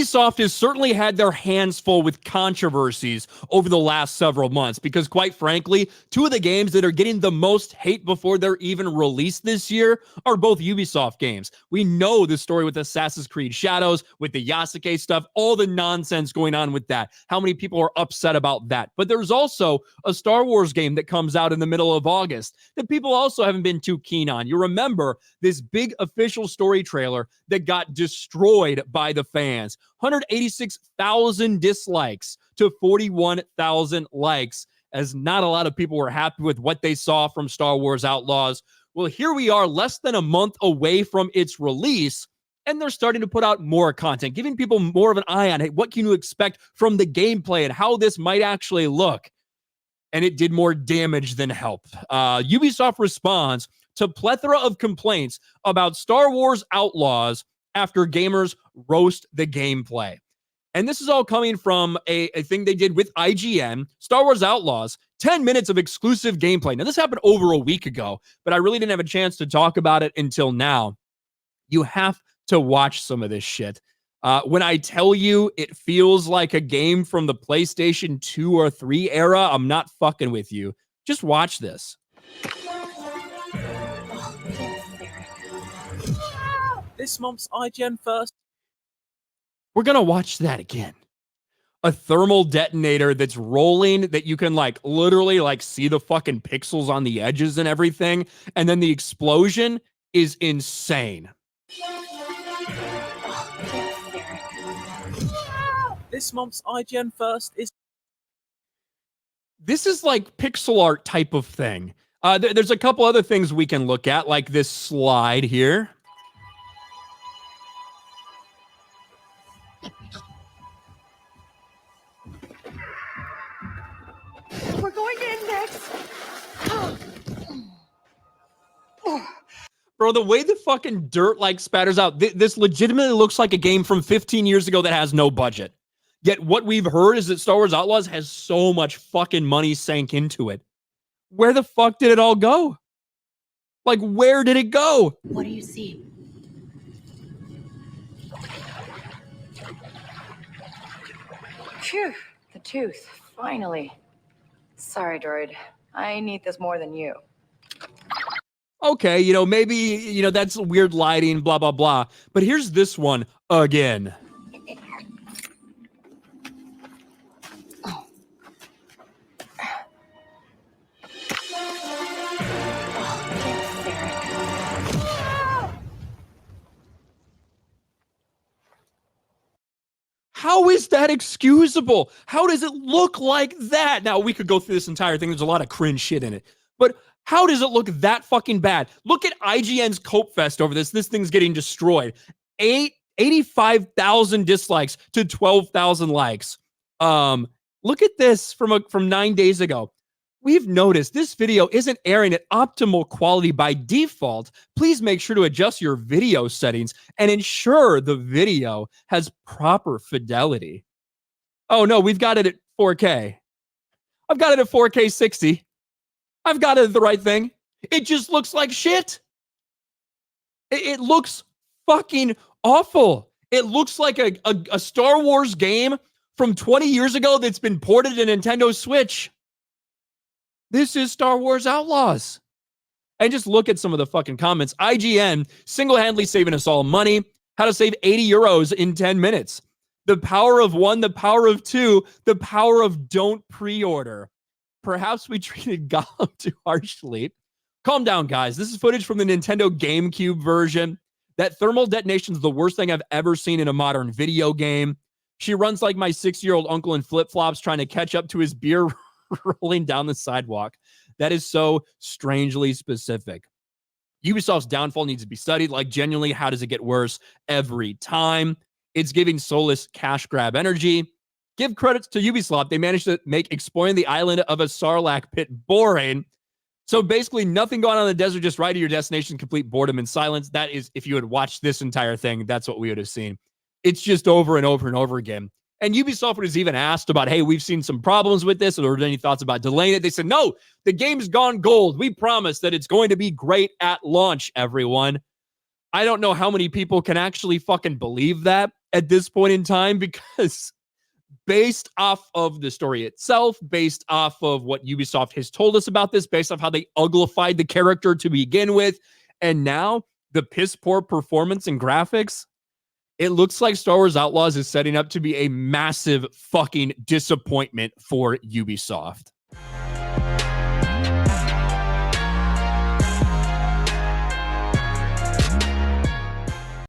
Ubisoft has certainly had their hands full with controversies over the last several months because, quite frankly, two of the games that are getting the most hate before they're even released this year are both Ubisoft games. We know the story with Assassin's Creed Shadows, with the Yasuke stuff, all the nonsense going on with that, how many people are upset about that. But there's also a Star Wars game that comes out in the middle of August that people also haven't been too keen on. You remember this big official story trailer that got destroyed by the fans. 186,000 dislikes to 41,000 likes, as not a lot of people were happy with what they saw from Star Wars Outlaws. Well, here we are less than a month away from its release, and they're starting to put out more content, giving people more of an eye on, hey, what can you expect from the gameplay and how this might actually look. And it did more damage than help. Ubisoft responds to plethora of complaints about Star Wars Outlaws after gamers roast the gameplay. And this is all coming from a thing they did with IGN, Star Wars Outlaws, 10 minutes of exclusive gameplay. Now, this happened over a week ago, but I really didn't have a chance to talk about it until now. You have to watch some of this shit. When I tell you it feels like a game from the PlayStation 2 or 3 era, I'm not fucking with you. Just watch this. This month's IGN First. We're going to watch that again. A thermal detonator that's rolling that you can literally see the fucking pixels on the edges and everything. And then the explosion is insane. This month's IGN First is... This is like pixel art type of thing. There's a couple other things we can look at, like this slide here. We're going in next. Bro, the way the fucking dirt spatters out, this legitimately looks like a game from 15 years ago that has no budget. Yet what we've heard is that Star Wars Outlaws has so much fucking money sank into it. Where the fuck did it all go? Where did it go? What do you see? Phew, the tooth, finally. Sorry, droid. I need this more than you. Okay, maybe, that's weird lighting, blah, blah, blah. But here's this one again. How is that excusable? How does it look like that? Now, we could go through this entire thing. There's a lot of cringe shit in it. But how does it look that fucking bad? Look at IGN's Cope Fest over this. This thing's getting destroyed. 85,000 dislikes to 12,000 likes. Look at this from 9 days ago. We've noticed this video isn't airing at optimal quality by default. Please make sure to adjust your video settings and ensure the video has proper fidelity. Oh no, we've got it at 4K. I've got it at 4K 60. I've got it at the right thing. It just looks like shit. It looks fucking awful. It looks like a Star Wars game from 20 years ago that's been ported to Nintendo Switch. This is Star Wars Outlaws. And just look at some of the fucking comments. IGN, single-handedly saving us all money. How to save 80 euros in 10 minutes. The power of one, the power of two, the power of don't pre-order. Perhaps we treated Gollum too harshly. Calm down, guys. This is footage from the Nintendo GameCube version. That thermal detonation is the worst thing I've ever seen in a modern video game. She runs like my 6-year-old uncle in flip-flops trying to catch up to his beer rolling down the sidewalk. That is so strangely specific. Ubisoft's downfall needs to be studied. Genuinely, how does it get worse every time? It's giving soulless cash grab energy. Give credits to Ubisoft. They managed to make exploring the island of a Sarlacc pit boring. So basically nothing going on in the desert, just right to your destination, complete boredom and silence. That is, if you had watched this entire thing, that's what we would have seen. It's just over and over and over again. And Ubisoft was even asked about, hey, we've seen some problems with this. Or are there any thoughts about delaying it? They said, no, the game's gone gold. We promise that it's going to be great at launch, everyone. I don't know how many people can actually fucking believe that. at this point in time, because based off of the story itself, based off of what Ubisoft has told us about this, based off how they uglified the character to begin with, and now the piss poor performance and graphics, it looks like Star Wars Outlaws is setting up to be a massive fucking disappointment for Ubisoft.